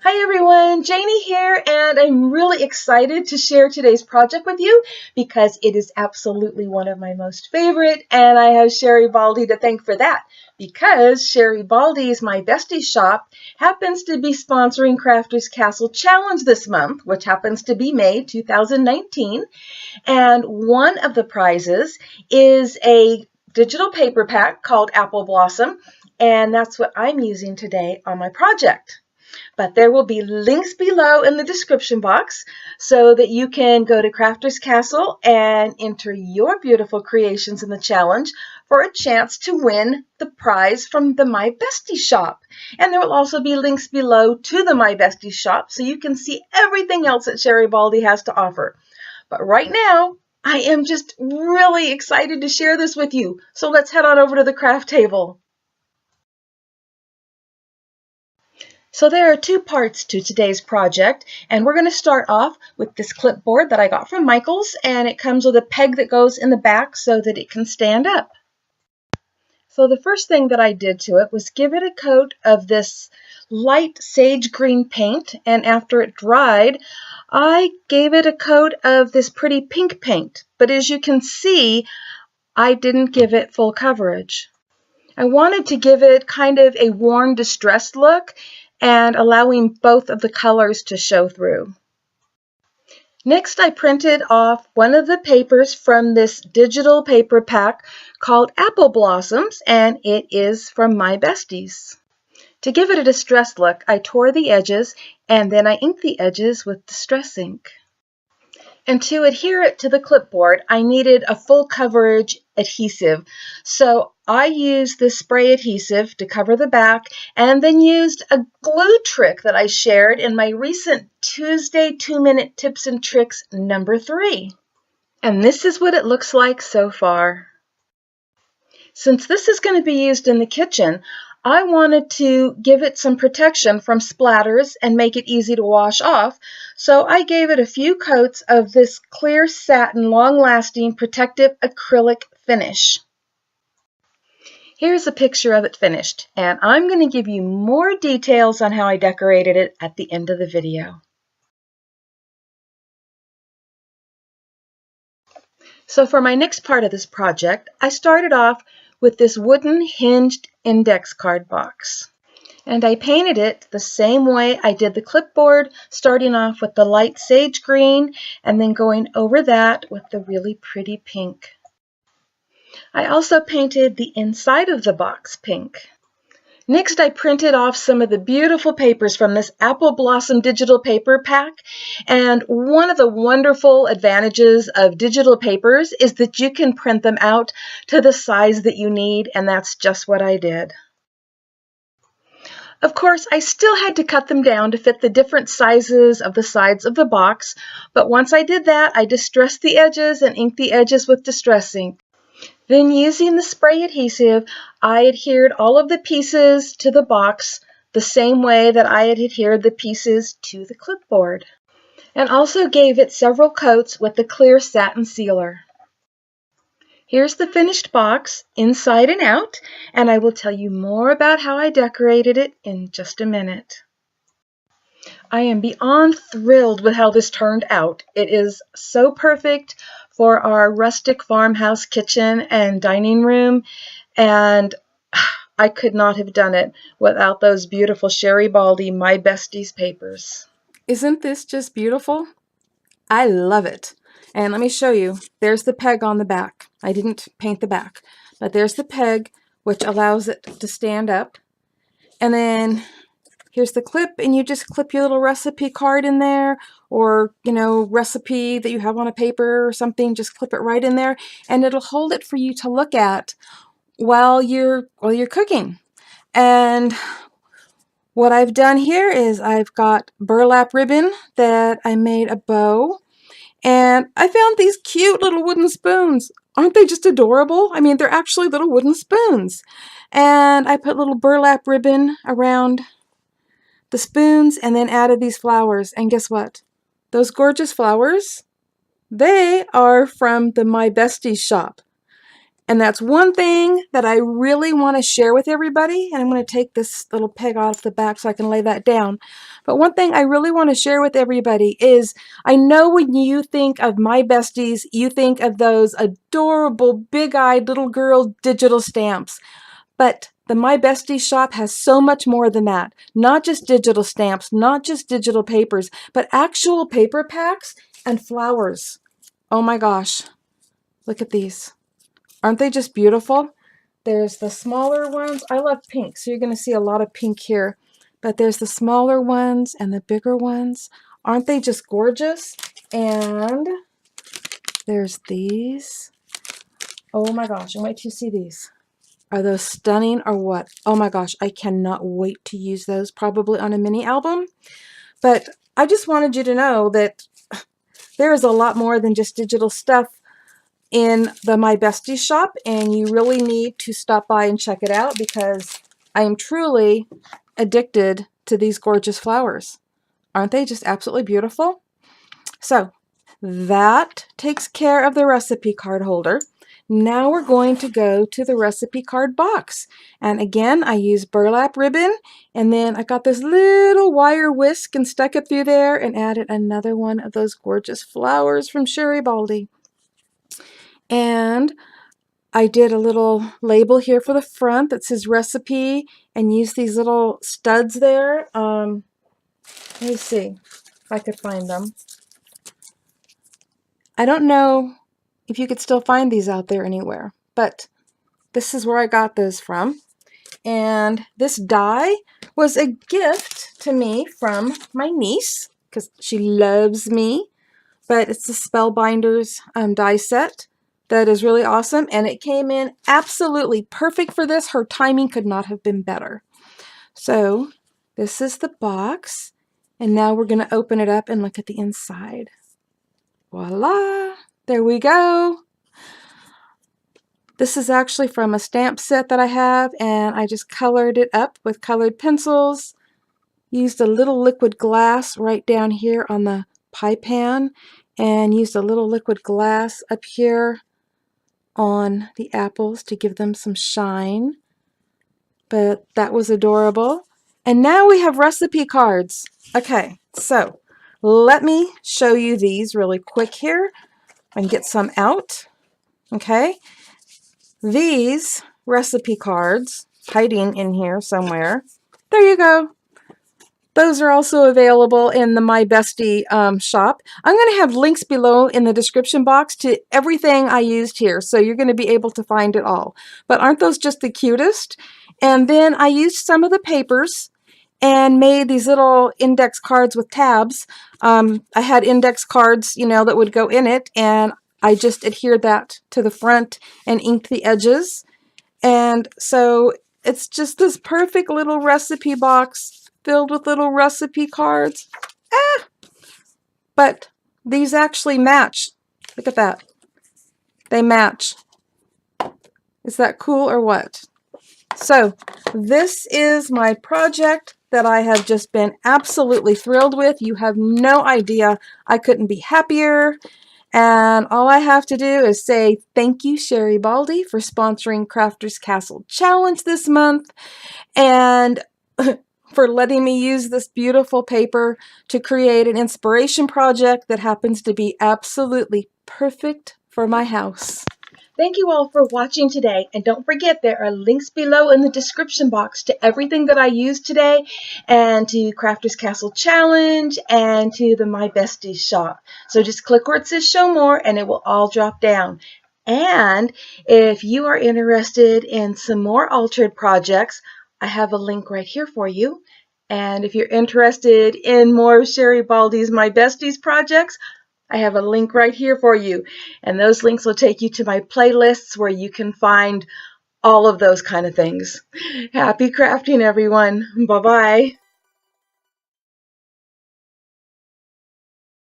Hi everyone, Janie here, and I'm really excited to share today's project with you because it is absolutely one of my most favorite, and I have Sherry Baldy to thank for that because Sherry Baldy's My Besties shop happens to be sponsoring Crafters Castle Challenge this month, which happens to be May 2019, and one of the prizes is a digital paper pack called Apple Blossom, and that's what I'm using today on my project. But there will be links below in the description box so that you can go to Crafters Castle and enter your beautiful creations in the challenge for a chance to win the prize from the My Besties shop. And there will also be links below to the My Besties shop so you can see everything else that Sherry Baldy has to offer. But right now, I am just really excited to share this with you. So let's head on over to the craft table. So there are two parts to today's project, and we're going to start off with this clipboard that I got from Michael's, and it comes with a peg that goes in the back so that it can stand up. So the first thing that I did to it was give it a coat of this light sage green paint, and after it dried, I gave it a coat of this pretty pink paint. But as you can see, I didn't give it full coverage. I wanted to give it kind of a worn, distressed look and allowing both of the colors to show through. Next, I printed off one of the papers from this digital paper pack called Apple Blossoms, and it is from My Besties. To give it a distressed look, I tore the edges and then I inked the edges with distress ink. And to adhere it to the clipboard, I needed a full coverage adhesive. So I used this spray adhesive to cover the back and then used a glue trick that I shared in my recent Tuesday 2-minute tips and tricks number 3. And this is what it looks like so far. Since this is going to be used in the kitchen, I wanted to give it some protection from splatters and make it easy to wash off, so I gave it a few coats of this clear satin long-lasting protective acrylic finish. Here's a picture of it finished, and I'm going to give you more details on how I decorated it at the end of the video. So for my next part of this project, I started off with this wooden hinged index card box. And I painted it the same way I did the clipboard, starting off with the light sage green and then going over that with the really pretty pink. I also painted the inside of the box pink. Next, I printed off some of the beautiful papers from this Apple Blossom digital paper pack. And one of the wonderful advantages of digital papers is that you can print them out to the size that you need, and that's just what I did. Of course, I still had to cut them down to fit the different sizes of the sides of the box, but once I did that, I distressed the edges and inked the edges with distress ink. Then using the spray adhesive, I adhered all of the pieces to the box the same way that I had adhered the pieces to the clipboard, and also gave it several coats with the clear satin sealer. Here's the finished box, inside and out, and I will tell you more about how I decorated it in just a minute. I am beyond thrilled with how this turned out. It is so perfect for our rustic farmhouse kitchen and dining room, and I could not have done it without those beautiful Sherry Baldy My Besties papers. Isn't this just beautiful? I love it. And let me show you. There's the peg on the back. I didn't paint the back, but there's the peg, which allows it to stand up. And then here's the clip, and you just clip your little recipe card in there, or, recipe that you have on a paper or something, just clip it right in there, and it'll hold it for you to look at while you're cooking. And what I've done here is I've got burlap ribbon that I made a bow, and I found these cute little wooden spoons. Aren't they just adorable? I mean, they're actually little wooden spoons. And I put little burlap ribbon around the spoons and then added these flowers. And guess what? Those gorgeous flowers, they are from the My Besties shop. And that's one thing that I really want to share with everybody. And I'm going to take this little peg off the back so I can lay that down. But one thing I really want to share with everybody is I know when you think of My Besties, you think of those adorable, big-eyed little girl digital stamps. But the My Besties shop has so much more than that. Not just digital stamps, not just digital papers, but actual paper packs and flowers. Oh my gosh. Look at these. Aren't they just beautiful? There's the smaller ones. I love pink, so you're going to see a lot of pink here. But there's the smaller ones and the bigger ones. Aren't they just gorgeous? And there's these. Oh my gosh, and wait till you see these. Are those stunning or what? Oh my gosh, I cannot wait to use those, probably on a mini album. But I just wanted you to know that there is a lot more than just digital stuff in the My Besties shop, and you really need to stop by and check it out because I am truly addicted to these gorgeous flowers. Aren't they just absolutely beautiful? So that takes care of the recipe card holder. Now we're going to go to the recipe card box. And again, I use burlap ribbon, and then I got this little wire whisk and stuck it through there and added another one of those gorgeous flowers from Sherry Baldy. And I did a little label here for the front that says recipe and used these little studs there. Let me see if I could find them. I don't know if you could still find these out there anywhere, but this is where I got those from. And this die was a gift to me from my niece because she loves me. But it's the Spellbinders die set that is really awesome, and it came in absolutely perfect for this. Her timing could not have been better. So this is the box, and now we're going to open it up and look at the inside. Voila! There we go. This is actually from a stamp set that I have, and I just colored it up with colored pencils. Used a little liquid glass right down here on the pie pan, and used a little liquid glass up here on the apples to give them some shine. But that was adorable. And now we have recipe cards. Okay, so let me show you these really quick here and get some out. Okay, these recipe cards hiding in here somewhere. There you go. Those are also available in the My Bestie shop. I'm going to have links below in the description box to everything I used here, so you're going to be able to find it all. But aren't those just the cutest? And then I used some of the papers and made these little index cards with tabs. I had index cards, you know, that would go in it, and I just adhered that to the front and inked the edges. And so it's just this perfect little recipe box filled with little recipe cards. But these actually match. Look at that. They match. Is that cool or what? So this is my project that I have just been absolutely thrilled with. You have no idea. I couldn't be happier. And all I have to do is say thank you, Sherry Baldy, for sponsoring Crafters Castle Challenge this month, and for letting me use this beautiful paper to create an inspiration project that happens to be absolutely perfect for my house. Thank you all for watching today, and don't forget there are links below in the description box to everything that I used today, and to Crafters Castle Challenge, and to the My Besties shop. So just click where it says show more and it will all drop down. And if you are interested in some more altered projects, I have a link right here for you. And if you're interested in more of Sherry Baldy's My Besties projects, I have a link right here for you, and those links will take you to my playlists where you can find all of those kind of things. Happy crafting, everyone. Bye-bye.